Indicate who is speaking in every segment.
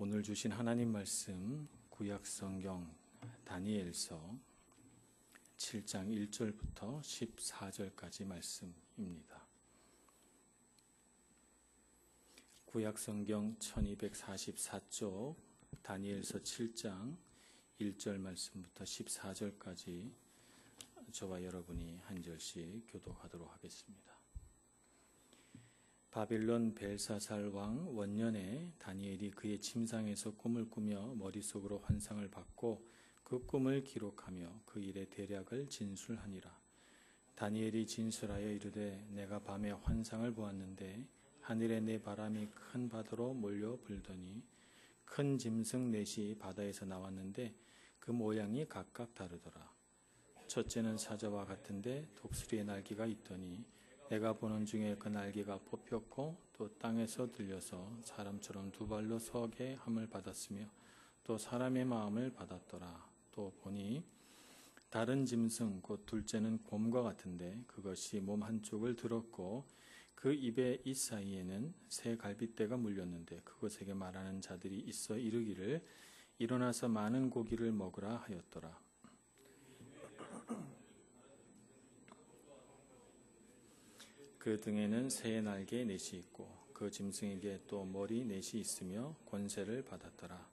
Speaker 1: 오늘 주신 하나님 말씀 구약성경 다니엘서 7장 1절부터 14절까지 말씀입니다. 구약성경 1244쪽 다니엘서 7장 1절 말씀부터 14절까지 저와 여러분이 한 절씩 교독하도록 하겠습니다. 바빌론 벨사살 왕 원년에 다니엘이 그의 침상에서 꿈을 꾸며 머릿속으로 환상을 받고 그 꿈을 기록하며 그 일의 대략을 진술하니라. 다니엘이 진술하여 이르되 내가 밤에 환상을 보았는데 하늘에 네 바람이 큰 바다로 몰려 불더니 큰 짐승 넷이 바다에서 나왔는데 그 모양이 각각 다르더라. 첫째는 사자와 같은데 독수리의 날개가 있더니 내가 보는 중에 그 날개가 뽑혔고 또 땅에서 들려서 사람처럼 두 발로 서게 함을 받았으며 또 사람의 마음을 받았더라. 또 보니 다른 짐승 곧 둘째는 곰과 같은데 그것이 몸 한쪽을 들었고 그 입의 이 사이에는 새 갈빗대가 물렸는데 그것에게 말하는 자들이 있어 이르기를 일어나서 많은 고기를 먹으라 하였더라. 그 등에는 새의 날개 넷이 있고 그 짐승에게 또 머리 넷이 있으며 권세를 받았더라.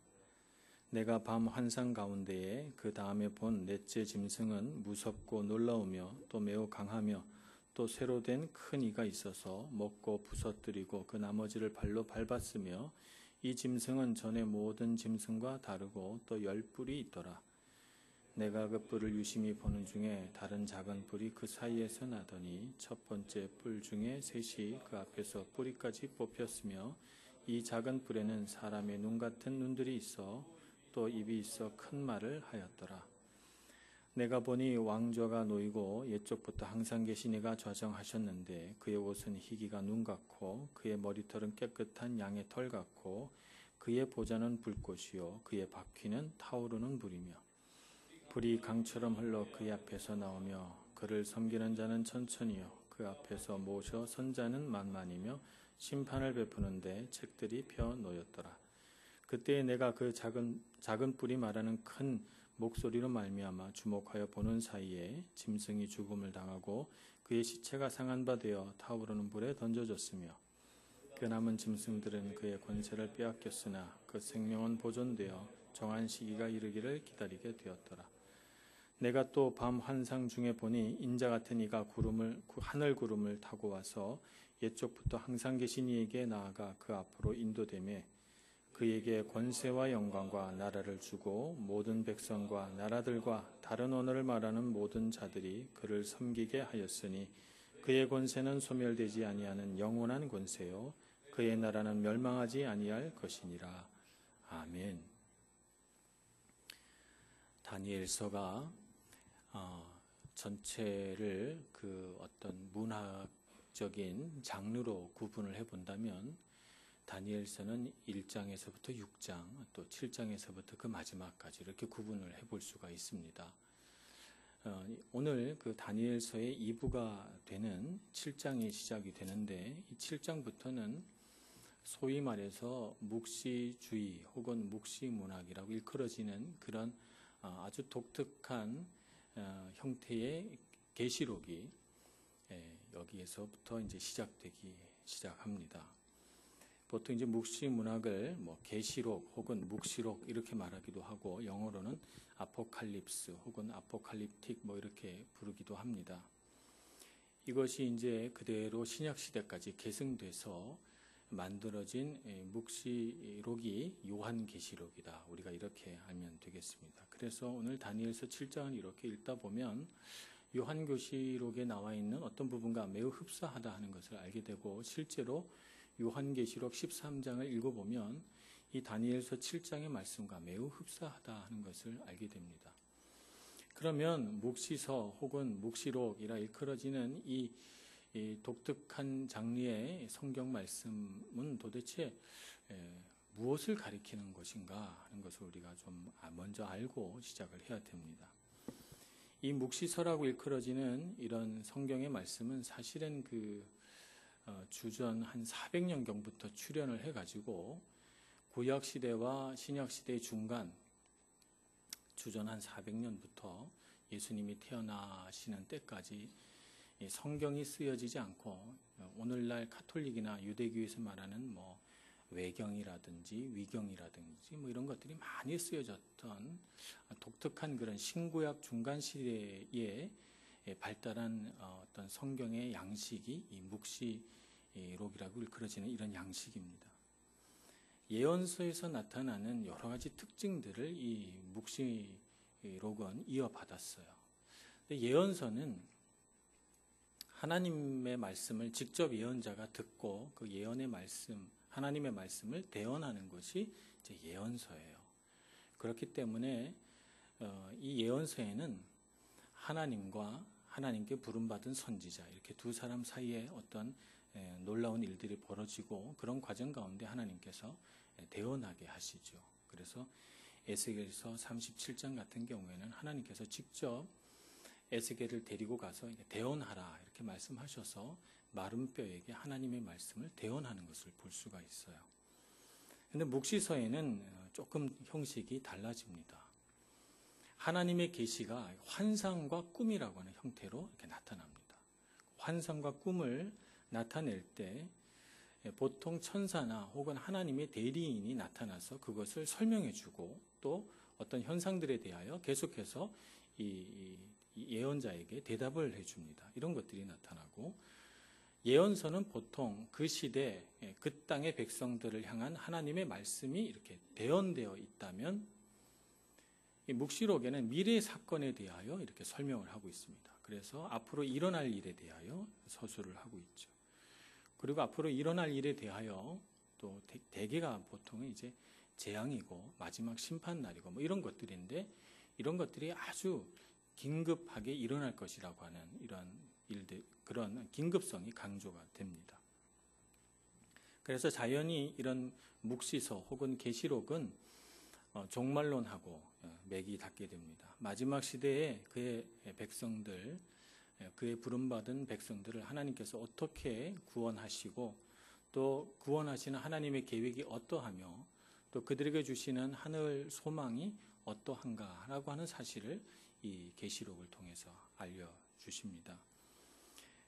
Speaker 1: 내가 밤 환상 가운데에 그 다음에 본 넷째 짐승은 무섭고 놀라우며 또 매우 강하며 또 쇠로 된 큰 이가 있어서 먹고 부서뜨리고 그 나머지를 발로 밟았으며 이 짐승은 전에 모든 짐승과 다르고 또 10뿔이 있더라. 내가 그 뿔을 유심히 보는 중에 다른 작은 뿔이 그 사이에서 나더니 첫 번째 뿔 중에 셋이 그 앞에서 뿌리까지 뽑혔으며 이 작은 뿔에는 사람의 눈 같은 눈들이 있어 또 입이 있어 큰 말을 하였더라. 내가 보니 왕좌가 놓이고 옛적부터 항상 계신 이가 좌정하셨는데 그의 옷은 희기가 눈 같고 그의 머리털은 깨끗한 양의 털 같고 그의 보좌는 불꽃이요 그의 바퀴는 타오르는 불이며 불이 강처럼 흘러 그의 앞에서 나오며 그를 섬기는 자는 천천히요 그 앞에서 모셔 선 자는 만만이며 심판을 베푸는데 책들이 펴 놓였더라. 그때에 내가 그 작은 뿔이 말하는 큰 목소리로 말미암아 주목하여 보는 사이에 짐승이 죽음을 당하고 그의 시체가 상한 바 되어 타오르는 불에 던져졌으며 그 남은 짐승들은 그의 권세를 빼앗겼으나 그 생명은 보존되어 정한 시기가 이르기를 기다리게 되었더라. 내가 또 밤 환상 중에 보니 인자 같은 이가 하늘 구름을 타고 와서 옛적부터 항상 계신 이에게 나아가 그 앞으로 인도되매 그에게 권세와 영광과 나라를 주고 모든 백성과 나라들과 다른 언어를 말하는 모든 자들이 그를 섬기게 하였으니 그의 권세는 소멸되지 아니하는 영원한 권세요 그의 나라는 멸망하지 아니할 것이니라. 아멘. 다니엘서가 전체를 그 어떤 문학적인 장르로 구분을 해본다면 다니엘서는 1장에서부터 6장 또 7장에서부터 그 마지막까지 이렇게 구분을 해볼 수가 있습니다. 오늘 그 다니엘서의 2부가 되는 7장이 시작이 되는데 이 7장부터는 소위 말해서 묵시주의 혹은 묵시문학이라고 일컬어지는 그런 아주 독특한 형태의 계시록이 여기에서부터 이제 시작합니다. 보통 이제 묵시문학을 계시록 혹은 묵시록 이렇게 말하기도 하고 영어로는 아포칼립스 혹은 아포칼립틱 이렇게 부르기도 합니다. 이것이 이제 그대로 신약 시대까지 계승돼서 만들어진 묵시록이 요한계시록이다. 우리가 이렇게 알면 되겠습니다. 그래서 오늘 다니엘서 7장을 이렇게 읽다 보면 요한계시록에 나와 있는 어떤 부분과 매우 흡사하다 하는 것을 알게 되고 실제로 요한계시록 13장을 읽어보면 이 다니엘서 7장의 말씀과 매우 흡사하다 하는 것을 알게 됩니다. 그러면 묵시서 혹은 묵시록이라 일컬어지는 이 독특한 장르의 성경 말씀은 도대체 무엇을 가리키는 것인가 하는 것을 우리가 좀 먼저 알고 시작을 해야 됩니다. 이 묵시서라고 일컬어지는 이런 성경의 말씀은 사실은 주전 한 400년경부터 출현을 해가지고 구약 시대와 신약 시대의 중간, 주전 한 400년부터 예수님이 태어나시는 때까지 성경이 쓰여지지 않고 오늘날 카톨릭이나 유대교에서 말하는 뭐 외경이라든지 위경이라든지 뭐 이런 것들이 많이 쓰여졌던 독특한 그런 신구약 중간 시대에 발달한 어떤 성경의 양식이 이 묵시록이라고 일컬어지는 이런 양식입니다. 예언서에서 나타나는 여러 가지 특징들을 이 묵시록은 이어받았어요. 예언서는 하나님의 말씀을 직접 예언자가 듣고 그 예언의 말씀, 하나님의 말씀을 대언하는 것이 이제 예언서예요. 그렇기 때문에 이 예언서에는 하나님과 하나님께 부름받은 선지자 이렇게 두 사람 사이에 어떤 놀라운 일들이 벌어지고 그런 과정 가운데 하나님께서 대언하게 하시죠. 그래서 에스겔서 37장 같은 경우에는 하나님께서 직접 에스겔을 데리고 가서 대언하라 이렇게 말씀하셔서 마른 뼈에게 하나님의 말씀을 대언하는 것을 볼 수가 있어요. 그런데 묵시서에는 조금 형식이 달라집니다. 하나님의 계시가 환상과 꿈이라고 하는 형태로 이렇게 나타납니다. 환상과 꿈을 나타낼 때 보통 천사나 혹은 하나님의 대리인이 나타나서 그것을 설명해주고 또 어떤 현상들에 대하여 계속해서 이 예언자에게 대답을 해줍니다. 이런 것들이 나타나고 예언서는 보통 그 시대 그 땅의 백성들을 향한 하나님의 말씀이 이렇게 대언되어 있다면 이 묵시록에는 미래 사건에 대하여 이렇게 설명을 하고 있습니다. 그래서 앞으로 일어날 일에 대하여 서술을 하고 있죠. 그리고 앞으로 일어날 일에 대하여 또 대개가 보통은 이제 재앙이고 마지막 심판 날이고 뭐 이런 것들인데 이런 것들이 아주 긴급하게 일어날 것이라고 하는 이런 일들, 그런 긴급성이 강조가 됩니다. 그래서 자연히 이런 묵시서 혹은 계시록은 종말론하고 맥이 닿게 됩니다. 마지막 시대에 그의 백성들, 그의 부름받은 백성들을 하나님께서 어떻게 구원하시고 또 구원하시는 하나님의 계획이 어떠하며 또 그들에게 주시는 하늘 소망이 어떠한가라고 하는 사실을 이 계시록을 통해서 알려주십니다.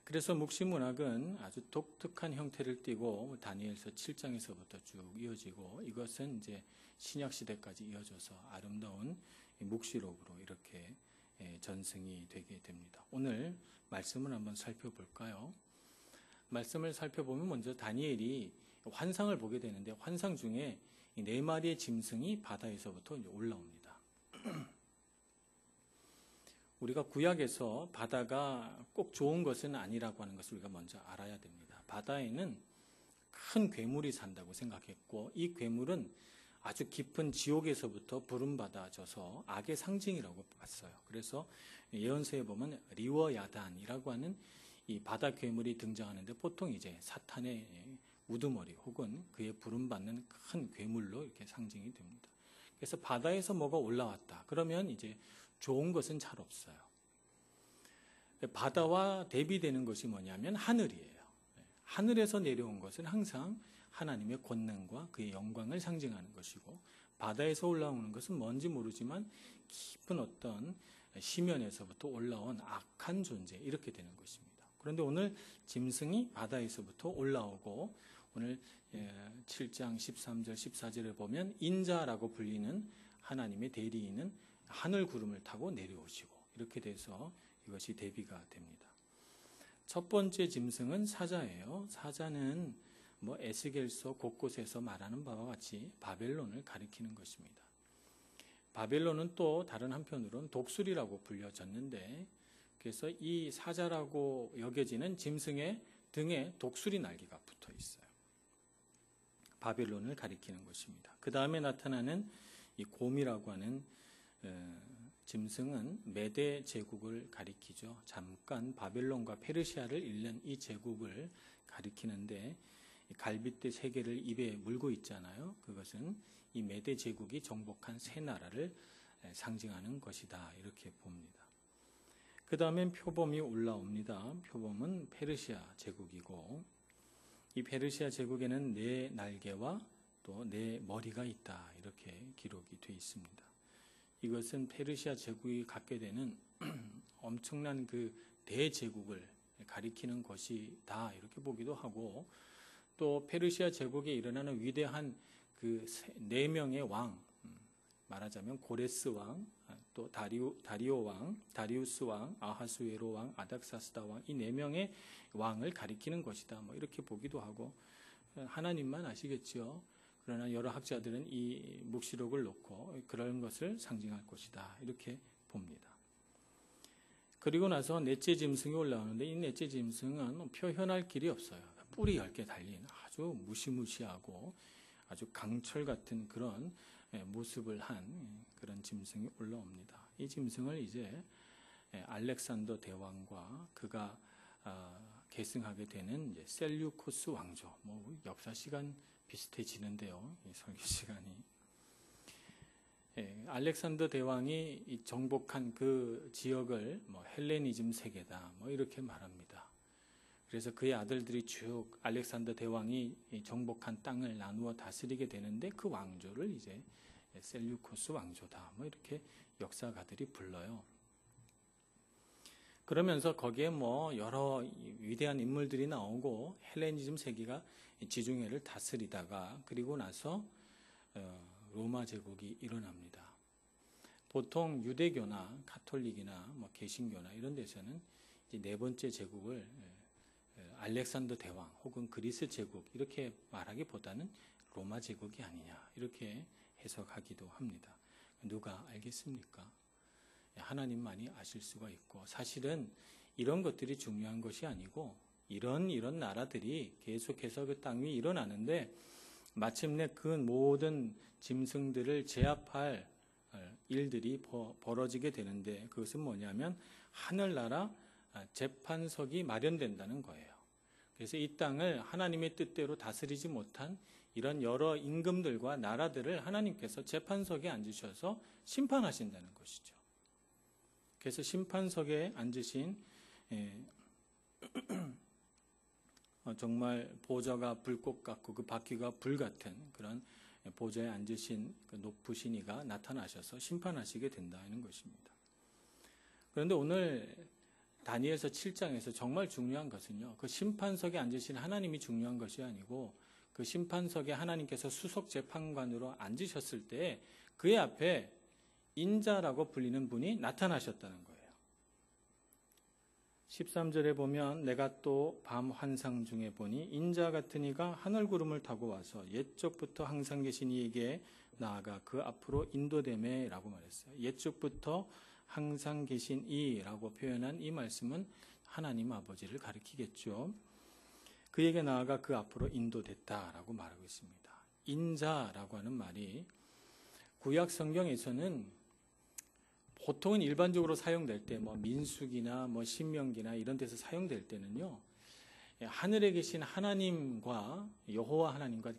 Speaker 1: 그래서 묵시문학은 아주 독특한 형태를 띠고 다니엘서 7장에서부터 쭉 이어지고 이것은 이제 신약 시대까지 이어져서 아름다운 묵시록으로 이렇게 전승이 되게 됩니다. 오늘 말씀을 한번 살펴볼까요? 말씀을 살펴보면 먼저 다니엘이 환상을 보게 되는데 환상 중에 네 마리의 짐승이 바다에서부터 이제 올라옵니다. 우리가 구약에서 바다가 꼭 좋은 것은 아니라고 하는 것을 우리가 먼저 알아야 됩니다. 바다에는 큰 괴물이 산다고 생각했고 이 괴물은 아주 깊은 지옥에서부터 부름받아져서 악의 상징이라고 봤어요. 그래서 예언서에 보면 리워야단이라고 하는 이 바다 괴물이 등장하는데 보통 이제 사탄의 우두머리 혹은 그의 부름받는 큰 괴물로 이렇게 상징이 됩니다. 그래서 바다에서 뭐가 올라왔다. 그러면 이제 좋은 것은 잘 없어요. 바다와 대비되는 것이 뭐냐면 하늘이에요. 하늘에서 내려온 것은 항상 하나님의 권능과 그의 영광을 상징하는 것이고 바다에서 올라오는 것은 뭔지 모르지만 깊은 어떤 심연에서부터 올라온 악한 존재 이렇게 되는 것입니다. 그런데 오늘 짐승이 바다에서부터 올라오고 오늘 7장 13절 14절에 보면 인자라고 불리는 하나님의 대리인은 하늘 구름을 타고 내려오시고 이렇게 돼서 이것이 대비가 됩니다. 첫 번째 짐승은 사자예요. 사자는 뭐 에스겔서 곳곳에서 말하는 바와 같이 바벨론을 가리키는 것입니다. 바벨론은 또 다른 한편으로는 독수리라고 불려졌는데 그래서 이 사자라고 여겨지는 짐승의 등에 독수리 날개가 붙어 있어요. 바벨론을 가리키는 것입니다. 그 다음에 나타나는 이 곰이라고 하는 짐승은 메대 제국을 가리키죠. 잠깐 바벨론과 페르시아를 잇는 이 제국을 가리키는데 갈빗대 세 개를 입에 물고 있잖아요. 그것은 이 메대 제국이 정복한 세 나라를 상징하는 것이다. 이렇게 봅니다. 그 다음엔 표범이 올라옵니다. 표범은 페르시아 제국이고 이 페르시아 제국에는 네 날개와 또 내 머리가 있다 이렇게 기록이 되어 있습니다. 이것은 페르시아 제국이 갖게 되는 엄청난 그 대제국을 가리키는 것이다 이렇게 보기도 하고, 또 페르시아 제국에 일어나는 위대한 그 네 명의 왕, 말하자면 고레스 왕, 또 다리오 왕, 다리우스 왕, 아하수에로 왕, 아닥사스다 왕, 이 네 명의 왕을 가리키는 것이다 뭐 이렇게 보기도 하고, 하나님만 아시겠죠. 그러나 여러 학자들은 이 묵시록을 놓고 그런 것을 상징할 것이다 이렇게 봅니다. 그리고 나서 넷째 짐승이 올라오는데, 이 넷째 짐승은 표현할 길이 없어요. 뿔이 10개 달린 아주 무시무시하고 아주 강철 같은 그런 모습을 한 그런 짐승이 올라옵니다. 이 짐승을 이제 알렉산더 대왕과 그가 계승하게 되는 이제 셀류코스 왕조, 뭐 역사 시간 비슷해지는데요, 이 설교 시간이. 알렉산더 대왕이 정복한 그 지역을 뭐 헬레니즘 세계다 뭐 이렇게 말합니다. 그래서 그의 아들들이 쭉 알렉산더 대왕이 정복한 땅을 나누어 다스리게 되는데, 그 왕조를 이제 셀류코스 왕조다 뭐 이렇게 역사가들이 불러요. 그러면서 거기에 뭐 여러 위대한 인물들이 나오고 헬레니즘 세계가 지중해를 다스리다가, 그리고 나서 로마 제국이 일어납니다. 보통 유대교나 가톨릭이나 뭐 개신교나 이런 데서는 이제 네 번째 제국을 알렉산더 대왕 혹은 그리스 제국 이렇게 말하기보다는 로마 제국이 아니냐 이렇게 해석하기도 합니다. 누가 알겠습니까? 하나님만이 아실 수가 있고, 사실은 이런 것들이 중요한 것이 아니고, 이런 나라들이 계속해서 그 땅 위에 일어나는데, 마침내 그 모든 짐승들을 제압할 일들이 벌어지게 되는데, 그것은 뭐냐면 하늘나라 재판석이 마련된다는 거예요. 그래서 이 땅을 하나님의 뜻대로 다스리지 못한 이런 여러 임금들과 나라들을 하나님께서 재판석에 앉으셔서 심판하신다는 것이죠. 그래서 심판석에 앉으신 정말 보좌가 불꽃 같고 그 바퀴가 불 같은 그런 보좌에 앉으신 그 높으신 이가 나타나셔서 심판하시게 된다는 것입니다. 그런데 오늘 다니엘서 7장에서 정말 중요한 것은요, 그 심판석에 앉으신 하나님이 중요한 것이 아니고, 그 심판석에 하나님께서 수석 재판관으로 앉으셨을 때 그의 앞에 인자라고 불리는 분이 나타나셨다는 거예요. 13절에 보면 내가 또 밤 환상 중에 보니 인자 같은 이가 하늘 구름을 타고 와서 옛적부터 항상 계신 이에게 나아가 그 앞으로 인도되매 라고 말했어요. 옛적부터 항상 계신 이라고 표현한 이 말씀은 하나님 아버지를 가리키겠죠. 그에게 나아가 그 앞으로 인도됐다라고 말하고 있습니다. 인자라고 하는 말이 구약 성경에서는 보통은 일반적으로 사용될 때, 뭐 민수기나 뭐 신명기나 이런 데서 사용될 때는요, 하늘에 계신 하나님과 여호와 하나님과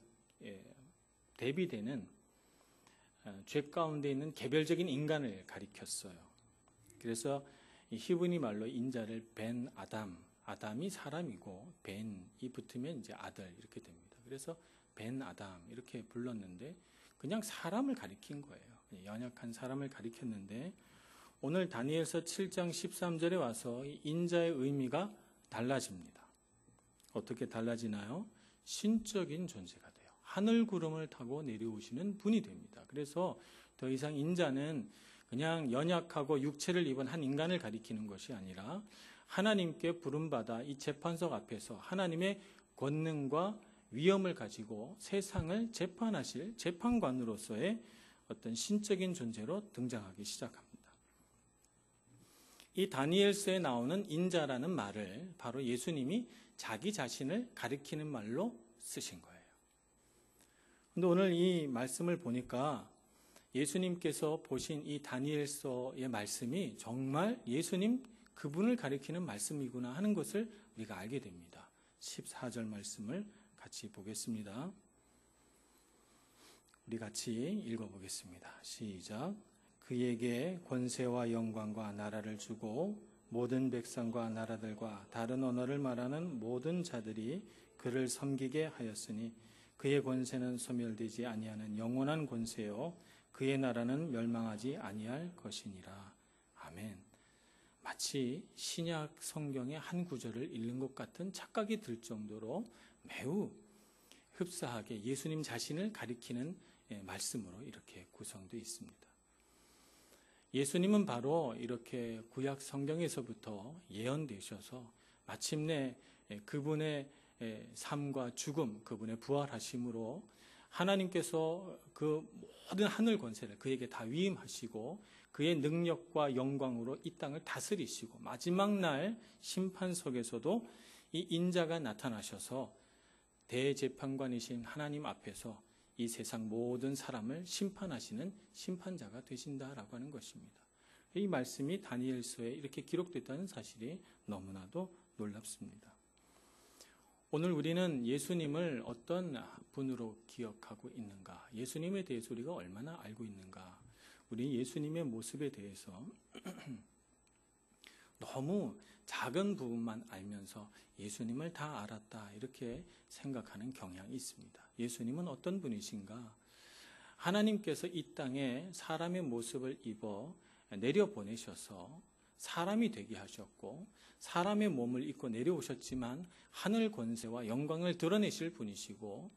Speaker 1: 대비되는 죄 가운데 있는 개별적인 인간을 가리켰어요. 그래서 히브리 말로 인자를 벤 아담, 아담이 사람이고 벤이 붙으면 이제 아들 이렇게 됩니다. 그래서 벤 아담 이렇게 불렀는데 그냥 사람을 가리킨 거예요. 연약한 사람을 가리켰는데, 오늘 다니엘서 7장 13절에 와서 인자의 의미가 달라집니다. 어떻게 달라지나요? 신적인 존재가 돼요. 하늘 구름을 타고 내려오시는 분이 됩니다. 그래서 더 이상 인자는 그냥 연약하고 육체를 입은 한 인간을 가리키는 것이 아니라 하나님께 부름받아 이 재판석 앞에서 하나님의 권능과 위엄을 가지고 세상을 재판하실 재판관으로서의 어떤 신적인 존재로 등장하기 시작합니다. 이 다니엘서에 나오는 인자라는 말을 바로 예수님이 자기 자신을 가리키는 말로 쓰신 거예요. 그런데 오늘 이 말씀을 보니까 예수님께서 보신 이 다니엘서의 말씀이 정말 예수님 그분을 가리키는 말씀이구나 하는 것을 우리가 알게 됩니다. 14절 말씀을 같이 보겠습니다. 우리 같이 읽어보겠습니다. 시작. 그에게 권세와 영광과 나라를 주고 모든 백성과 나라들과 다른 언어를 말하는 모든 자들이 그를 섬기게 하였으니 그의 권세는 소멸되지 아니하는 영원한 권세요 그의 나라는 멸망하지 아니할 것이니라. 아멘. 마치 신약 성경의 한 구절을 읽는 것 같은 착각이 들 정도로 매우 흡사하게 예수님 자신을 가리키는 말씀으로 이렇게 구성되어 있습니다. 예수님은 바로 이렇게 구약 성경에서부터 예언되셔서 마침내 그분의 삶과 죽음, 그분의 부활하심으로 하나님께서 그 모든 하늘 권세를 그에게 다 위임하시고 그의 능력과 영광으로 이 땅을 다스리시고 마지막 날 심판석에서도 이 인자가 나타나셔서 대재판관이신 하나님 앞에서 이 세상 모든 사람을 심판하시는 심판자가 되신다라고 하는 것입니다. 이 말씀이 다니엘서에 이렇게 기록됐다는 사실이 너무나도 놀랍습니다. 오늘 우리는 예수님을 어떤 분으로 기억하고 있는가? 예수님에 대해서 우리가 얼마나 알고 있는가? 우리 예수님의 모습에 대해서 너무 작은 부분만 알면서 예수님을 다 알았다 이렇게 생각하는 경향이 있습니다. 예수님은 어떤 분이신가? 하나님께서 이 땅에 사람의 모습을 입어 내려보내셔서 사람이 되게 하셨고 사람의 몸을 입고 내려오셨지만 하늘 권세와 영광을 드러내실 분이시고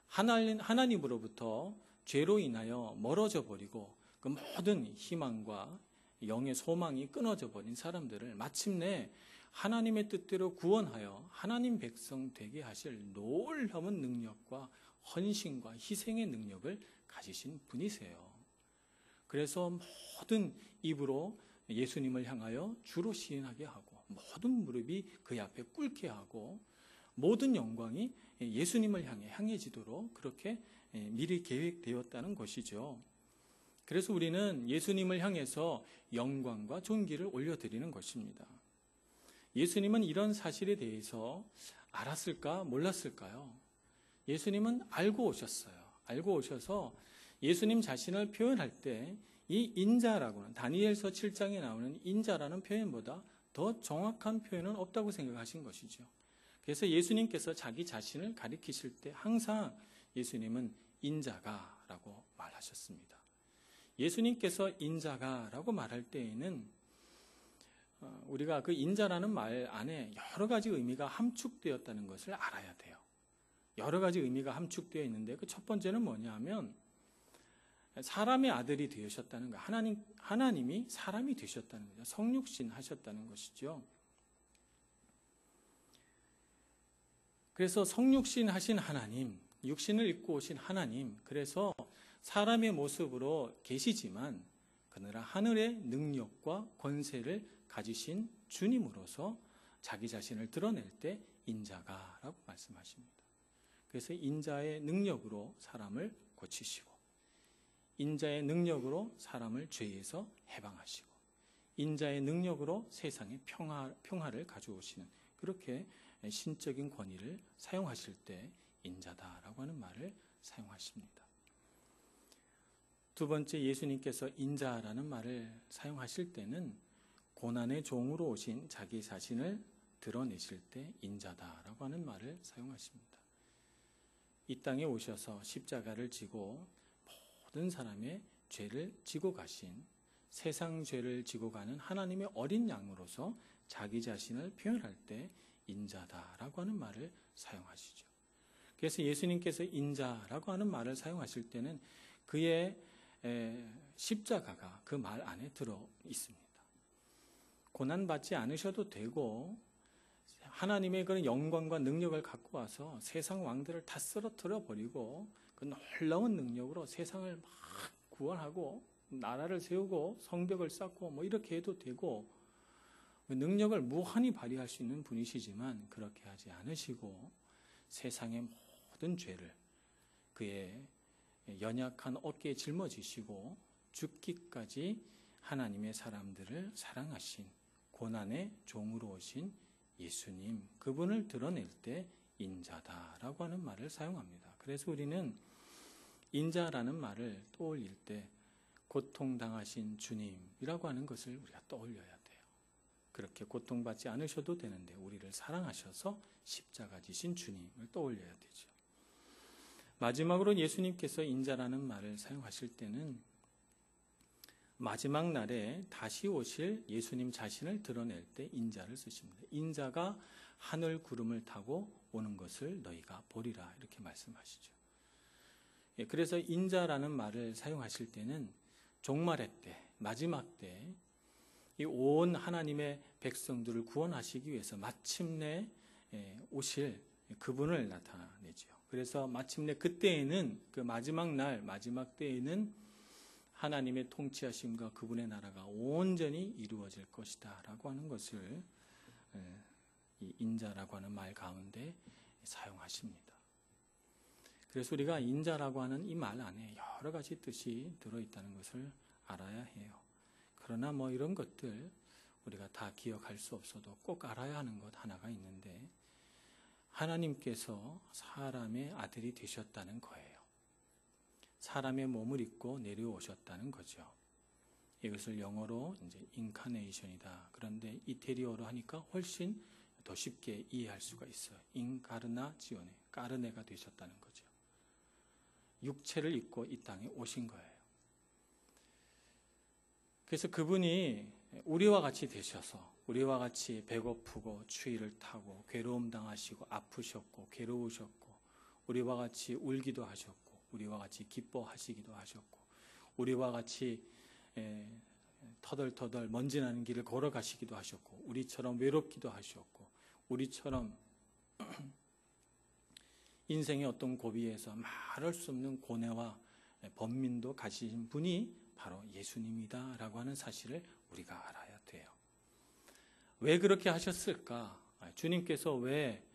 Speaker 1: 하나님으로부터 죄로 인하여 멀어져 버리고 그 모든 희망과 영의 소망이 끊어져 버린 사람들을 마침내 하나님의 뜻대로 구원하여 하나님 백성 되게 하실 놀라운 능력과 헌신과 희생의 능력을 가지신 분이세요. 그래서 모든 입으로 예수님을 향하여 주로 시인하게 하고 모든 무릎이 그의 앞에 꿇게 하고 모든 영광이 예수님을 향해지도록 그렇게 미리 계획되었다는 것이죠. 그래서 우리는 예수님을 향해서 영광과 존귀를 올려드리는 것입니다. 예수님은 이런 사실에 대해서 알았을까 몰랐을까요? 예수님은 알고 오셨어요. 알고 오셔서 예수님 자신을 표현할 때 이 인자라고는 다니엘서 7장에 나오는 인자라는 표현보다 더 정확한 표현은 없다고 생각하신 것이죠. 그래서 예수님께서 자기 자신을 가리키실 때 항상 예수님은 인자가라고 말하셨습니다. 예수님께서 인자가라고 말할 때에는 우리가 그 인자라는 말 안에 여러 가지 의미가 함축되었다는 것을 알아야 돼요. 여러 가지 의미가 함축되어 있는데 그 첫 번째는 뭐냐 하면 사람의 아들이 되셨다는 거, 하나님이 사람이 되셨다는 거죠. 성육신 하셨다는 것이죠. 그래서 성육신 하신 하나님, 육신을 입고 오신 하나님, 그래서 사람의 모습으로 계시지만 그러나 하늘의 능력과 권세를 가지신 주님으로서 자기 자신을 드러낼 때 인자가라고 말씀하십니다. 그래서 인자의 능력으로 사람을 고치시고 인자의 능력으로 사람을 죄에서 해방하시고 인자의 능력으로 세상에 평화를 가져오시는 그렇게 신적인 권위를 사용하실 때 인자다라고 하는 말을 사용하십니다. 두 번째, 예수님께서 인자라는 말을 사용하실 때는 고난의 종으로 오신 자기 자신을 드러내실 때 인자다라고 하는 말을 사용하십니다. 이 땅에 오셔서 십자가를 지고 모든 사람의 죄를 지고 가신 세상 죄를 지고 가는 하나님의 어린 양으로서 자기 자신을 표현할 때 인자다라고 하는 말을 사용하시죠. 그래서 예수님께서 인자라고 하는 말을 사용하실 때는 그의 십자가가 그 말 안에 들어 있습니다. 고난받지 않으셔도 되고 하나님의 그런 영광과 능력을 갖고 와서 세상 왕들을 다 쓰러뜨려 버리고 그 놀라운 능력으로 세상을 막 구원하고 나라를 세우고 성벽을 쌓고 뭐 이렇게 해도 되고 능력을 무한히 발휘할 수 있는 분이시지만 그렇게 하지 않으시고 세상의 모든 죄를 그의 연약한 어깨에 짊어지시고 죽기까지 하나님의 사람들을 사랑하신 고난의 종으로 오신 예수님, 그분을 드러낼 때 인자다라고 하는 말을 사용합니다. 그래서 우리는 인자라는 말을 떠올릴 때 고통당하신 주님이라고 하는 것을 우리가 떠올려야 돼요. 그렇게 고통받지 않으셔도 되는데 우리를 사랑하셔서 십자가 지신 주님을 떠올려야 되죠. 마지막으로 예수님께서 인자라는 말을 사용하실 때는 마지막 날에 다시 오실 예수님 자신을 드러낼 때 인자를 쓰십니다. 인자가 하늘 구름을 타고 오는 것을 너희가 보리라 이렇게 말씀하시죠. 그래서 인자라는 말을 사용하실 때는 종말의 때, 마지막 때 이 온 하나님의 백성들을 구원하시기 위해서 마침내 오실 그분을 나타내죠. 그래서 마침내 그때에는 그 마지막 날, 마지막 때에는 하나님의 통치하심과 그분의 나라가 온전히 이루어질 것이다 라고 하는 것을 이 인자라고 하는 말 가운데 사용하십니다. 그래서 우리가 인자라고 하는 이 말 안에 여러 가지 뜻이 들어있다는 것을 알아야 해요. 그러나 이런 것들 우리가 다 기억할 수 없어도 꼭 알아야 하는 것 하나가 있는데 하나님께서 사람의 아들이 되셨다는 거예요. 사람의 몸을 입고 내려오셨다는 거죠. 이것을 영어로 이제 인카네이션이다. 그런데 이태리어로 하니까 훨씬 더 쉽게 이해할 수가 있어요. 인카르나지오네, 까르네가 되셨다는 거죠. 육체를 입고 이 땅에 오신 거예요. 그래서 그분이 우리와 같이 되셔서 우리와 같이 배고프고 추위를 타고 괴로움 당하시고 아프셨고 괴로우셨고 우리와 같이 울기도 하셨고 우리와 같이 기뻐하시기도 하셨고 우리와 같이 터덜터덜 먼지 나는 길을 걸어가시기도 하셨고 우리처럼 외롭기도 하셨고 우리처럼 인생의 어떤 고비에서 말할 수 없는 고뇌와 번민도 가지신 분이 바로 예수님이다 라고 하는 사실을 우리가 알아야 돼요. 왜 그렇게 하셨을까? 주님께서 왜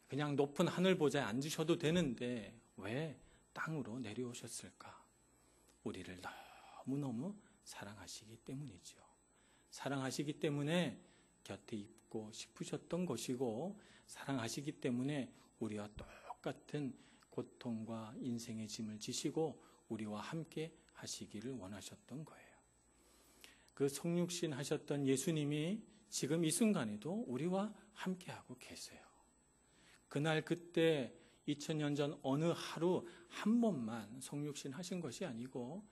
Speaker 1: 그냥 높은 하늘 보좌에 앉으셔도 되는데 왜 땅으로 내려오셨을까? 우리를 너무너무 사랑하시기 때문이죠. 사랑하시기 때문에 곁에 있고 싶으셨던 것이고 사랑하시기 때문에 우리와 똑같은 고통과 인생의 짐을 지시고 우리와 함께 하시기를 원하셨던 거예요. 그 성육신 하셨던 예수님이 지금 이 순간에도 우리와 함께하고 계세요. 그날 그때 2000년 전 어느 하루 한 번만 성육신 하신 것이 아니고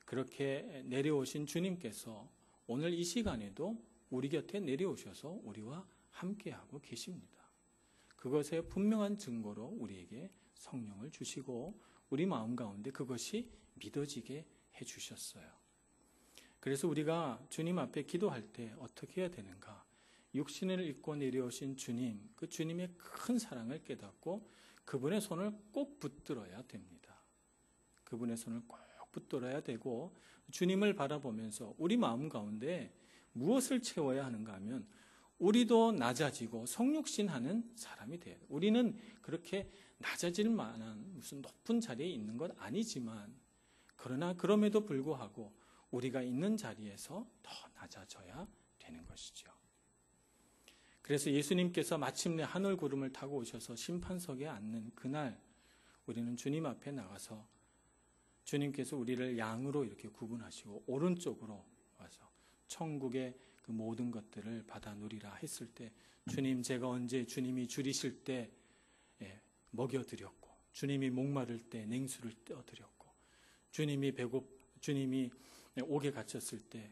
Speaker 1: 그렇게 내려오신 주님께서 오늘 이 시간에도 우리 곁에 내려오셔서 우리와 함께하고 계십니다. 그것의 분명한 증거로 우리에게 성령을 주시고 우리 마음 가운데 그것이 믿어지게 해주셨어요. 그래서 우리가 주님 앞에 기도할 때 어떻게 해야 되는가? 육신을 입고 내려오신 주님, 그 주님의 큰 사랑을 깨닫고 그분의 손을 꼭 붙들어야 됩니다. 그분의 손을 꼭 붙들어야 되고 주님을 바라보면서 우리 마음 가운데 무엇을 채워야 하는가 하면 우리도 낮아지고 성육신하는 사람이 돼야 돼요. 우리는 그렇게 낮아질 만한 무슨 높은 자리에 있는 건 아니지만 그러나 그럼에도 불구하고 우리가 있는 자리에서 더 낮아져야 되는 것이죠. 그래서 예수님께서 마침내 하늘 구름을 타고 오셔서 심판석에 앉는 그날 우리는 주님 앞에 나가서 주님께서 우리를 양으로 이렇게 구분하시고 오른쪽으로 와서 천국의 그 모든 것들을 받아 누리라 했을 때 주님 제가 언제 주님이 줄이실 때 먹여드렸고 주님이 목마를 때 냉수를 떠드렸고 주님이 주님이 옥에 갇혔을 때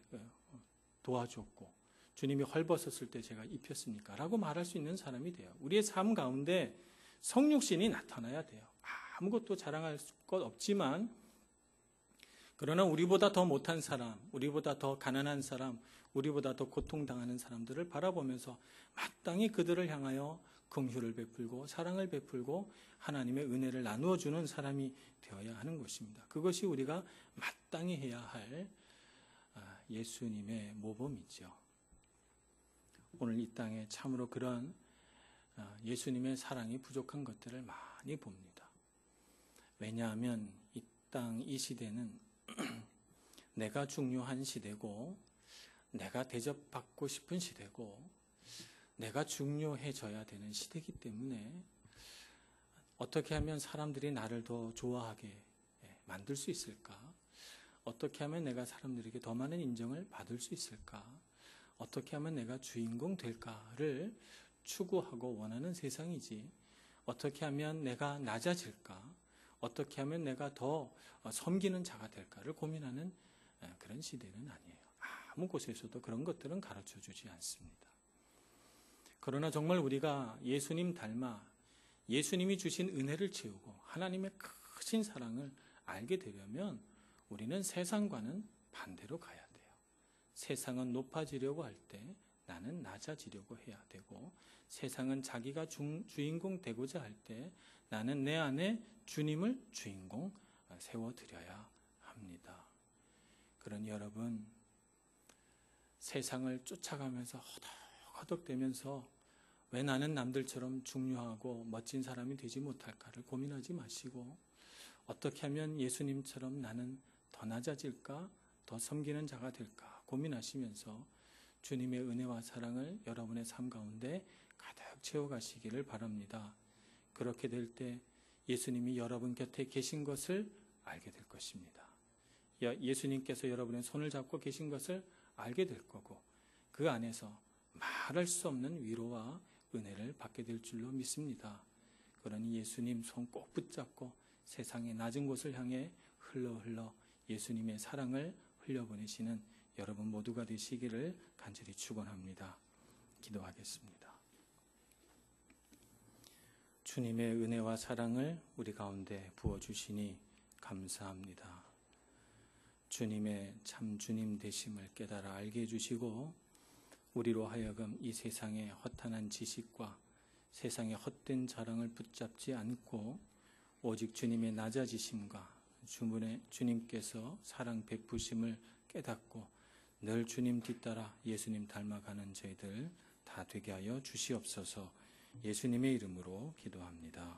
Speaker 1: 도와줬고 주님이 헐벗었을 때 제가 입혔습니까? 라고 말할 수 있는 사람이 돼요. 우리의 삶 가운데 성육신이 나타나야 돼요. 아무것도 자랑할 것 없지만 그러나 우리보다 더 못한 사람, 우리보다 더 가난한 사람, 우리보다 더 고통당하는 사람들을 바라보면서 마땅히 그들을 향하여 긍휼을 베풀고 사랑을 베풀고 하나님의 은혜를 나누어 주는 사람이 되어야 하는 것입니다. 그것이 우리가 마땅히 해야 할 예수님의 모범이죠. 오늘 이 땅에 참으로 그런 예수님의 사랑이 부족한 것들을 많이 봅니다. 왜냐하면 이 땅, 이 시대는 내가 중요한 시대고 내가 대접받고 싶은 시대고 내가 중요해져야 되는 시대이기 때문에 어떻게 하면 사람들이 나를 더 좋아하게 만들 수 있을까? 어떻게 하면 내가 사람들에게 더 많은 인정을 받을 수 있을까? 어떻게 하면 내가 주인공 될까를 추구하고 원하는 세상이지 어떻게 하면 내가 낮아질까? 어떻게 하면 내가 더 섬기는 자가 될까를 고민하는 그런 시대는 아니에요. 아무 곳에서도 그런 것들은 가르쳐 주지 않습니다. 그러나 정말 우리가 예수님 닮아 예수님이 주신 은혜를 채우고 하나님의 크신 사랑을 알게 되려면 우리는 세상과는 반대로 가야 돼요. 세상은 높아지려고 할 때 나는 낮아지려고 해야 되고, 세상은 자기가 주인공 되고자 할 때 나는 내 안에 주님을 주인공 세워드려야 합니다. 그러니 여러분, 세상을 쫓아가면서 허덕허덕대면서 왜 나는 남들처럼 중요하고 멋진 사람이 되지 못할까를 고민하지 마시고, 어떻게 하면 예수님처럼 나는 더 낮아질까, 더 섬기는 자가 될까 고민하시면서 주님의 은혜와 사랑을 여러분의 삶 가운데 가득 채워가시기를 바랍니다. 그렇게 될 때 예수님이 여러분 곁에 계신 것을 알게 될 것입니다. 예수님께서 여러분의 손을 잡고 계신 것을 알게 될 거고, 그 안에서 말할 수 없는 위로와 은혜를 받게 될 줄로 믿습니다. 그러니 예수님 손 꼭 붙잡고 세상의 낮은 곳을 향해 흘러 예수님의 사랑을 흘려보내시는 여러분 모두가 되시기를 간절히 축원합니다. 기도하겠습니다. 주님의 은혜와 사랑을 우리 가운데 부어주시니 감사합니다. 주님의 참 주님 되심을 깨달아 알게 해주시고, 우리로 하여금 이 세상의 허탄한 지식과 세상의 헛된 자랑을 붙잡지 않고 오직 주님의 낮아지심과 주님께서 사랑 베푸심을 깨닫고 늘 주님 뒤따라 예수님 닮아가는 저희들 다 되게 하여 주시옵소서. 예수님의 이름으로 기도합니다.